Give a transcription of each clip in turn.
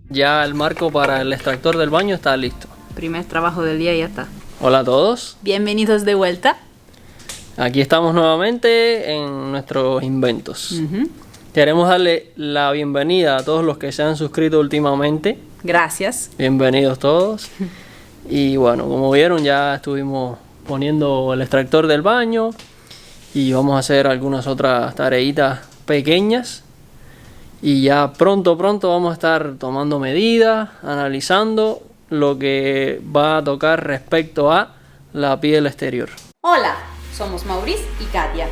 Ya el marco para el extractor del baño está listo. Primer trabajo del día y ya está. Hola a todos. Bienvenidos de vuelta. Aquí estamos nuevamente en nuestros inventos. Queremos darle la bienvenida a todos los que se han suscrito últimamente. Gracias. Bienvenidos todos. Y bueno, como vieron, ya estuvimos poniendo el extractor del baño y vamos a hacer algunas otras tareitas pequeñas. Y ya pronto vamos a estar tomando medidas, analizando lo que va a tocar respecto a la piel exterior. Hola, somos Maurice y Katia.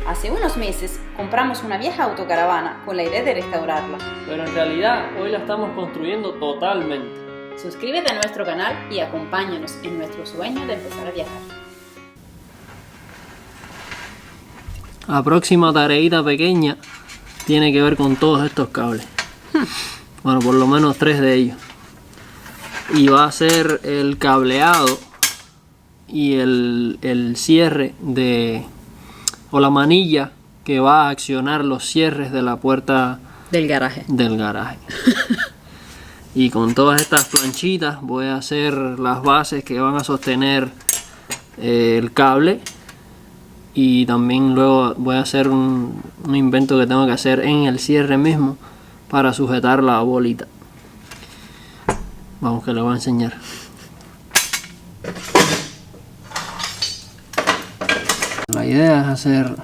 Hace unos meses compramos una vieja autocaravana con la idea de restaurarla. Pero en realidad hoy la estamos construyendo totalmente. Suscríbete a nuestro canal y acompáñanos en nuestro sueño de empezar a viajar. La próxima tareita pequeña tiene que ver con todos estos cables. Bueno, por lo menos 3 de ellos. Y va a ser el cableado y el cierre o la manilla que va a accionar los cierres de la puerta Del garaje. Y con todas estas planchitas voy a hacer las bases que van a sostener el cable. Y también luego voy a hacer un invento que tengo que hacer en el cierre mismo para sujetar la bolita. Vamos, que le voy a enseñar. La idea es hacer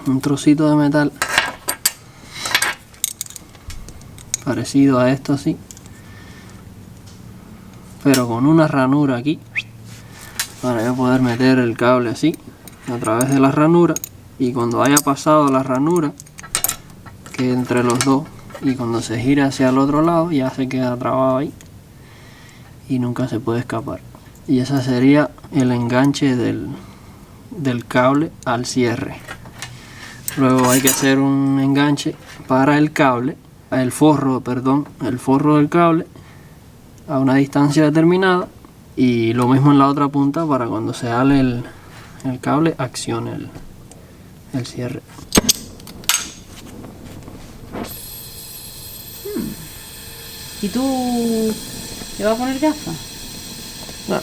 un trocito de metal parecido a esto así, pero con una ranura aquí para yo poder meter el cable así a través de la ranura, y cuando haya pasado la ranura que entre los dos, y cuando se gira hacia el otro lado ya se queda trabado ahí y nunca se puede escapar. Y ese sería el enganche del cable al cierre. Luego hay que hacer un enganche para el cable, el forro del cable a una distancia determinada, y lo mismo en la otra punta para cuando se ale el cable accione el cierre. ¿Y tú le vas a poner gafas? No.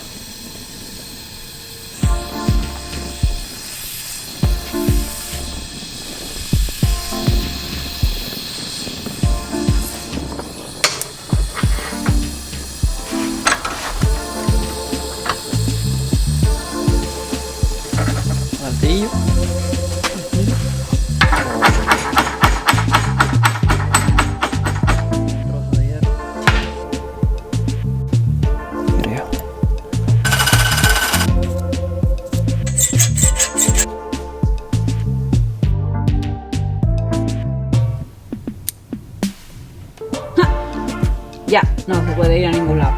Martillo. Trozo de hierro. Creo. Ya, no se puede ir a ningún lado.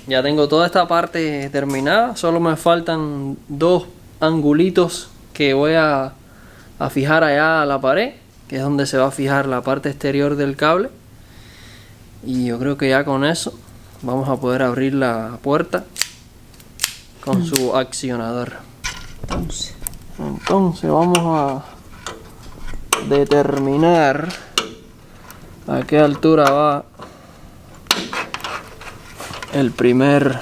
Ya tengo toda esta parte terminada, solo me faltan 2 angulitos que voy a fijar allá a la pared, que es donde se va a fijar la parte exterior del cable. Y yo creo que ya con eso vamos a poder abrir la puerta con su accionador. Entonces vamos a determinar a qué altura va el primer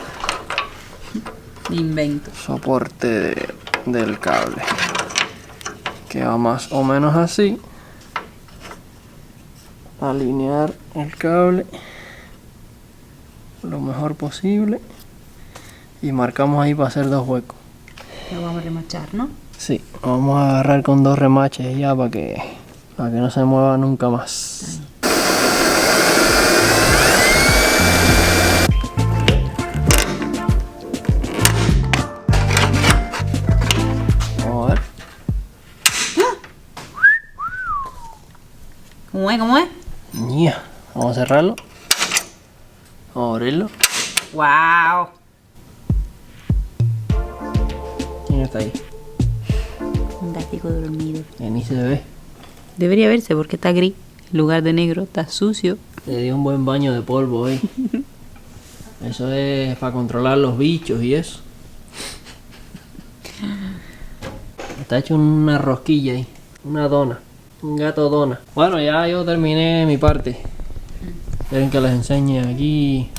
Invento. soporte del cable, que va más o menos así. Alinear el cable lo mejor posible y marcamos ahí para hacer 2 huecos. Lo vamos a remachar, ¿no? Sí, vamos a agarrar con 2 remaches ya para que no se mueva nunca más. Vamos a ver. ¿Cómo es? Ya, vamos a cerrarlo. Vamos a abrirlo. ¡Wow! ¿Quién está ahí? Un gatico dormido. Que ni se ve. Debería verse porque está gris. En lugar de negro, está sucio. Le di un buen baño de polvo hoy. Eso es para controlar los bichos y eso. Está hecho una rosquilla ahí. Una dona. Un gato dona. Bueno, ya yo terminé mi parte. Quieren que les enseñe aquí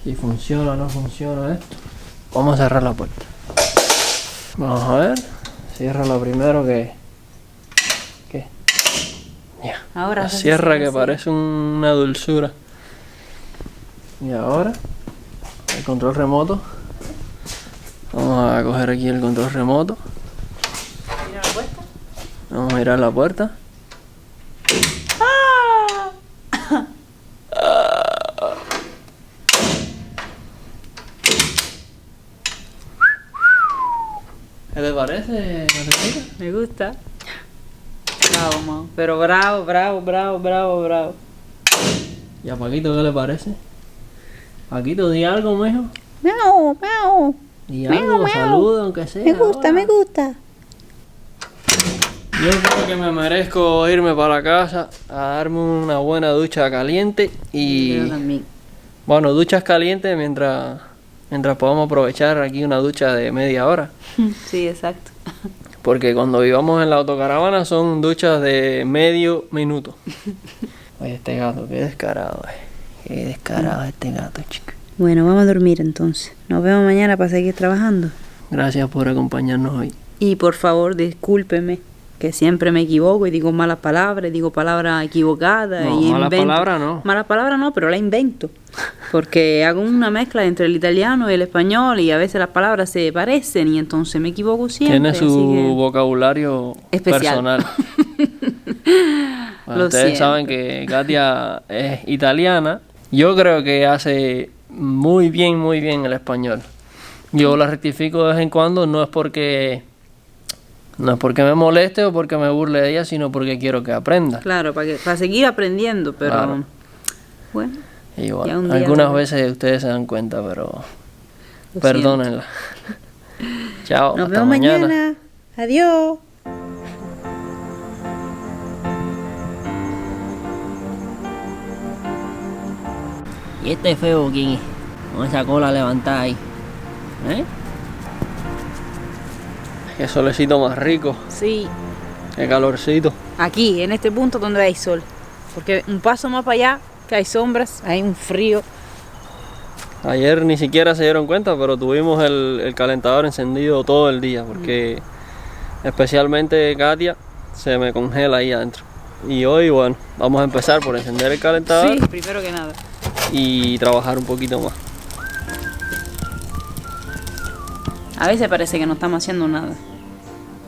si funciona o no funciona esto. Vamos a cerrar la puerta. Vamos a ver. Cierra lo primero que... ¿Qué? Ya. Ahora La cierra que parece una dulzura. Y ahora el control remoto. Vamos a coger aquí el control remoto. Mira la puerta. Vamos a mirar la puerta. ¿Qué te parece, Margarita? Me gusta. Bravo, Mau. Pero bravo, bravo, bravo, bravo, bravo. ¿Y a Paquito qué le parece? Paquito, di algo, mijo. Miau, miau. Di algo, saluda, aunque sea. Me gusta, ahora. me gusta. Yo creo que me merezco irme para la casa a darme una buena ducha caliente y... Yo también. Bueno, duchas calientes mientras podamos aprovechar aquí una ducha de media hora. Sí, exacto. Porque cuando vivamos en la autocaravana son duchas de medio minuto. Oye, este gato, qué descarado es. Qué descarado este gato, chico. Bueno, vamos a dormir entonces. Nos vemos mañana para seguir trabajando. Gracias por acompañarnos hoy. Y por favor, discúlpeme, que siempre me equivoco y digo malas palabras, digo palabras equivocadas. No, y mala invento. palabra no. Mala palabra no, pero la invento. Porque hago una mezcla entre el italiano y el español y a veces las palabras se parecen y entonces me equivoco siempre. Tiene su así que... vocabulario especial. personal. Bueno, Lo ustedes siento. saben que Katia es italiana. Yo creo que hace muy bien el español. Yo la rectifico de vez en cuando, no es porque me moleste o porque me burle de ella, sino porque quiero que aprenda. Claro, para seguir aprendiendo, pero Claro. bueno, Y Ya bueno, un día algunas lo- veces ustedes se dan cuenta, pero lo perdónenla. Chao, Nos hasta vemos mañana. mañana. Adiós. Y este feo, ¿quién es? Con esa cola levantada ahí. ¿Eh? Qué solecito más rico. Sí, Qué calorcito. aquí, en este punto donde hay sol. Porque un paso más para allá, que hay sombras, hay un frío. Ayer ni siquiera se dieron cuenta, pero tuvimos el calentador encendido todo el día, porque especialmente Katia se me congela ahí adentro. Y hoy, bueno, vamos a empezar por encender el calentador Sí, primero que nada. y trabajar un poquito más. A veces parece que no estamos haciendo nada.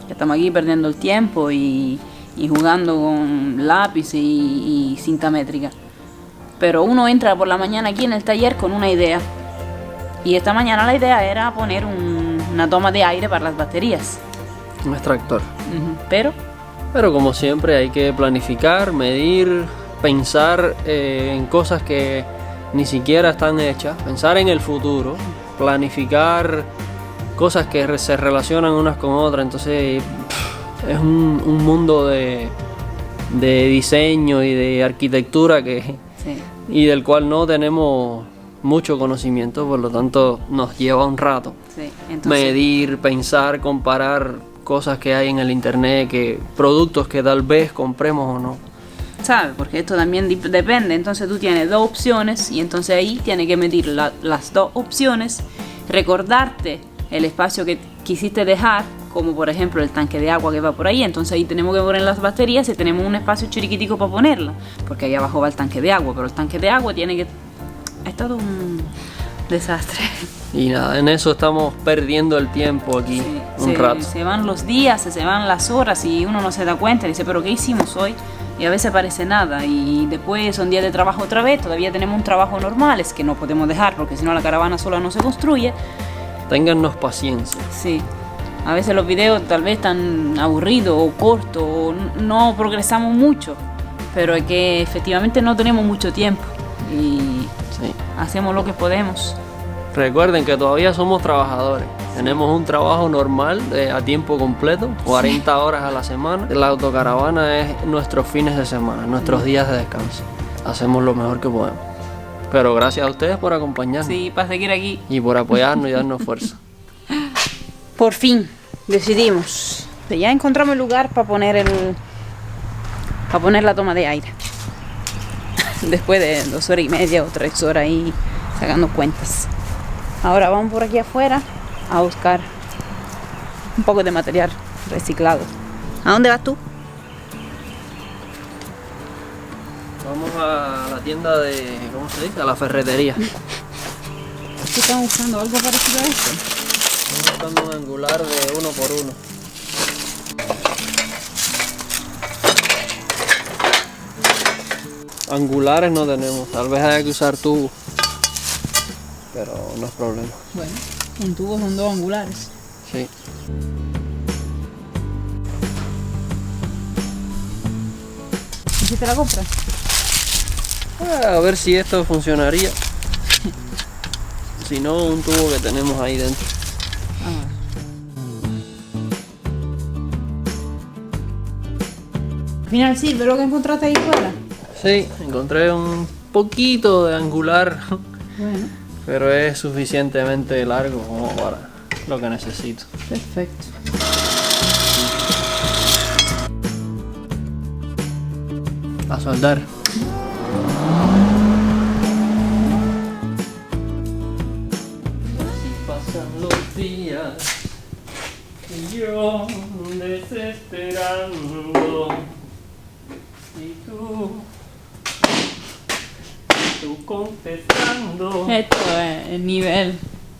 Que estamos aquí perdiendo el tiempo y jugando con lápiz y cinta métrica. Pero uno entra por la mañana aquí en el taller con una idea. Y esta mañana la idea era poner una toma de aire para las baterías. Un extractor. Pero como siempre hay que planificar, medir, pensar en cosas que ni siquiera están hechas, pensar en el futuro, planificar cosas que se relacionan unas con otras. Entonces es un mundo de diseño y de arquitectura sí. y del cual no tenemos mucho conocimiento, por lo tanto nos lleva un rato Sí, entonces, medir, pensar, comparar cosas que hay en el internet, que productos que tal vez compremos o no. ¿sabes? Porque esto también depende. Entonces tú tienes dos opciones y entonces ahí tienes que medir las dos opciones, recordarte el espacio que quisiste dejar, como por ejemplo el tanque de agua que va por ahí. Entonces ahí tenemos que poner las baterías y tenemos un espacio chiriquitico para ponerla, porque ahí abajo va el tanque de agua, pero el tanque de agua tiene que... Es todo un desastre. Y nada, en eso estamos perdiendo el tiempo aquí un rato. Se van los días, se van las horas y uno no se da cuenta y dice, pero ¿qué hicimos hoy? Y a veces parece nada y después son días de trabajo otra vez, todavía tenemos un trabajo normal, es que no podemos dejar porque si no la caravana sola no se construye. Téngannos paciencia. Sí, a veces los videos tal vez están aburridos o cortos o no progresamos mucho, pero es que efectivamente no tenemos mucho tiempo y Sí. hacemos lo que podemos. Recuerden que todavía somos trabajadores. Tenemos un trabajo normal a tiempo completo, 40 horas a la semana. La autocaravana es nuestros fines de semana, nuestros días de descanso. Hacemos lo mejor que podemos. Pero gracias a ustedes por acompañarnos. Sí, para seguir aquí. Y por apoyarnos y darnos fuerza. Por fin decidimos. Ya encontramos el lugar para poner la toma de aire. Después de 2 horas y media o 3 horas ahí sacando cuentas. Ahora vamos por aquí afuera a buscar un poco de material reciclado. ¿A dónde vas tú? Vamos a la tienda de, ¿cómo se dice? A la ferretería. ¿Qué están buscando? ¿Algo parecido a esto? Estamos buscando un angular de 1x1. Angulares no tenemos, tal vez haya que usar tubos, pero no es problema. Bueno, un tubo son 2 angulares. Sí. ¿Hiciste la compra? A ver si esto funcionaría. Si no, un tubo que tenemos ahí dentro. Al final sirve lo que encontraste ahí fuera. Sí, encontré un poquito de angular, Bueno, pero es suficientemente largo como para lo que necesito. perfecto. A soldar. Así pasan los días y yo desesperando y tú contestando. Esto es el nivel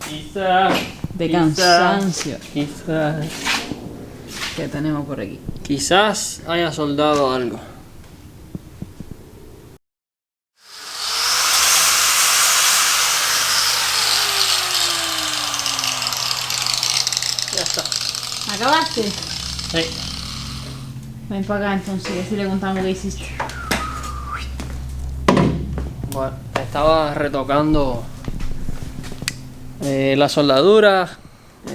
Quizás de cansancio Quizás que tenemos por aquí. haya soldado algo. Ya está. ¿Acabaste? Sí. Ven para acá entonces, y así le contamos qué hiciste. Bueno, estaba retocando la soldadura,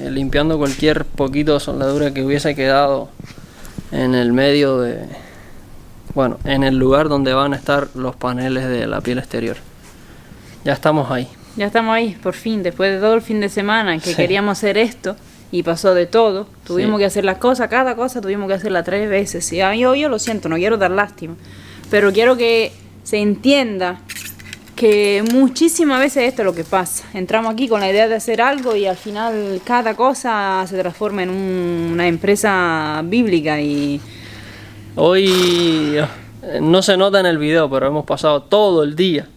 limpiando cualquier poquito de soldadura que hubiese quedado en el medio de, bueno, en el lugar donde van a estar los paneles de la piel exterior. Ya estamos ahí. Ya estamos ahí, por fin, después de todo el fin de semana en que Sí. queríamos hacer esto y pasó de todo. Tuvimos Sí. que hacer las cosas, cada cosa tuvimos que hacerla 3 veces. Y yo lo siento, no quiero dar lástima, pero quiero que se entienda que muchísimas veces esto es lo que pasa. Entramos aquí con la idea de hacer algo y al final cada cosa se transforma en una empresa bíblica y Hoy no se nota en el video, pero hemos pasado todo el día.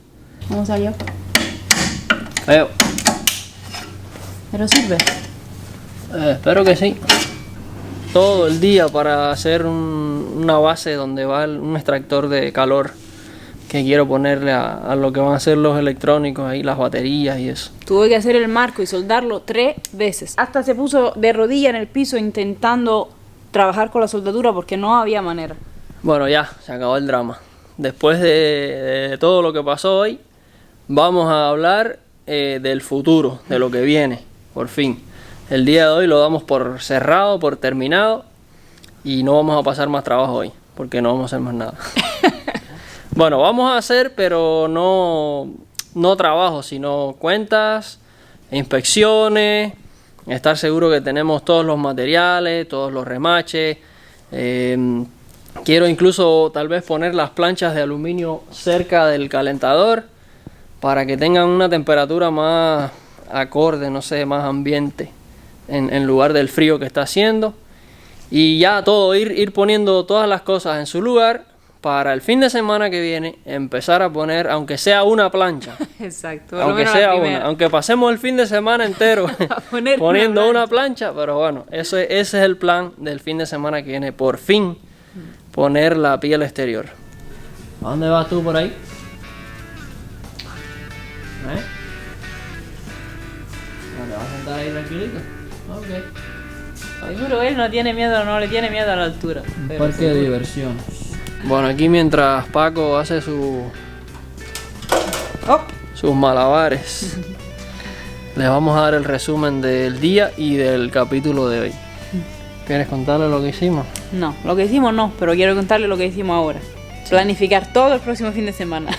¿cómo salió? Feo. Pero sirve. Espero que sí. Todo el día para hacer una base donde va un extractor de calor que quiero ponerle a lo que van a ser los electrónicos ahí, las baterías y eso. Tuve que hacer el marco y soldarlo 3 veces. Hasta se puso de rodilla en el piso intentando trabajar con la soldadura porque no había manera. Bueno, ya, se acabó el drama. Después de todo lo que pasó hoy, vamos a hablar del futuro, de lo que viene, por fin. El día de hoy lo damos por cerrado, por terminado, y no vamos a pasar más trabajo hoy, porque no vamos a hacer más nada. Bueno, vamos a hacer, pero no trabajo, sino cuentas, inspecciones, estar seguro que tenemos todos los materiales, todos los remaches. Quiero incluso tal vez poner las planchas de aluminio cerca del calentador para que tengan una temperatura más acorde, no sé, más ambiente en lugar del frío que está haciendo. Y ya todo, ir poniendo todas las cosas en su lugar para el fin de semana que viene empezar a poner, aunque sea una plancha. Exacto. Aunque sea una, aunque pasemos el fin de semana entero poniendo una plancha, pero bueno, ese es el plan del fin de semana que viene, por fin poner la piel exterior. ¿A dónde vas tú por ahí? ¿Te vas a sentar ahí tranquilito? Ok. Seguro él no tiene miedo, no le tiene miedo a la altura. Parque de diversiones. Bueno, aquí mientras Paco hace sus malabares, les vamos a dar el resumen del día y del capítulo de hoy. ¿Quieres contarle lo que hicimos? No, lo que hicimos no, pero quiero contarle lo que hicimos ahora. Sí. Planificar todo el próximo fin de semana.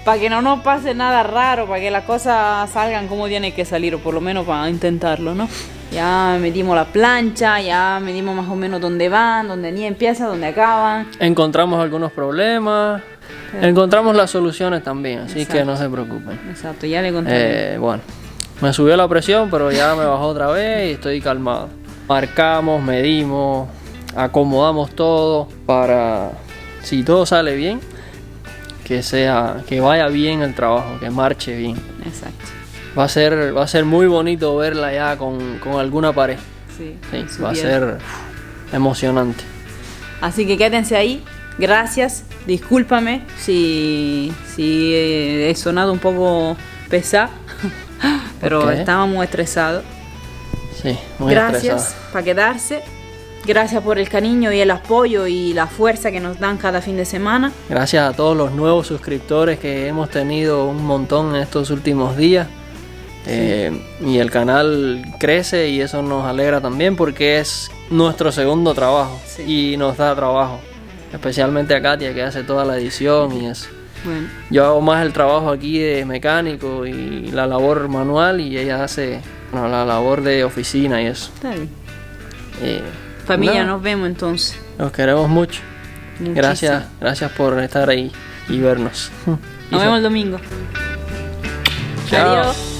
Para que no nos pase nada raro, para que las cosas salgan como tienen que salir, o por lo menos para intentarlo, ¿no? Ya medimos la plancha, ya medimos más o menos dónde van, dónde ni empieza, dónde acaban. Encontramos algunos problemas, encontramos las soluciones también, así Exacto. que no se preocupen. Exacto, ya le conté. Bueno, me subió la presión, pero ya me bajó otra vez y estoy calmado. Marcamos, medimos, acomodamos todo para, si todo sale bien, que vaya bien el trabajo, que marche bien. Exacto. Va a ser muy bonito verla ya con alguna pared. Sí, va a ser emocionante. Así que quédense ahí. Gracias. Discúlpame si he sonado un poco pesado, pero estábamos estresados. Sí, muy estresados. Gracias por quedarse. Gracias por el cariño y el apoyo y la fuerza que nos dan cada fin de semana. Gracias a todos los nuevos suscriptores que hemos tenido un montón en estos últimos días. Y el canal crece y eso nos alegra también porque es nuestro segundo trabajo y nos da trabajo. Especialmente a Katia que hace toda la edición y eso. Bueno. Yo hago más el trabajo aquí de mecánico y la labor manual y ella hace la labor de oficina y eso. Está bien. Familia, nos vemos entonces. Los queremos mucho. Muchísimo. Gracias por estar ahí y vernos. Nos vemos el domingo. Chao. Adiós.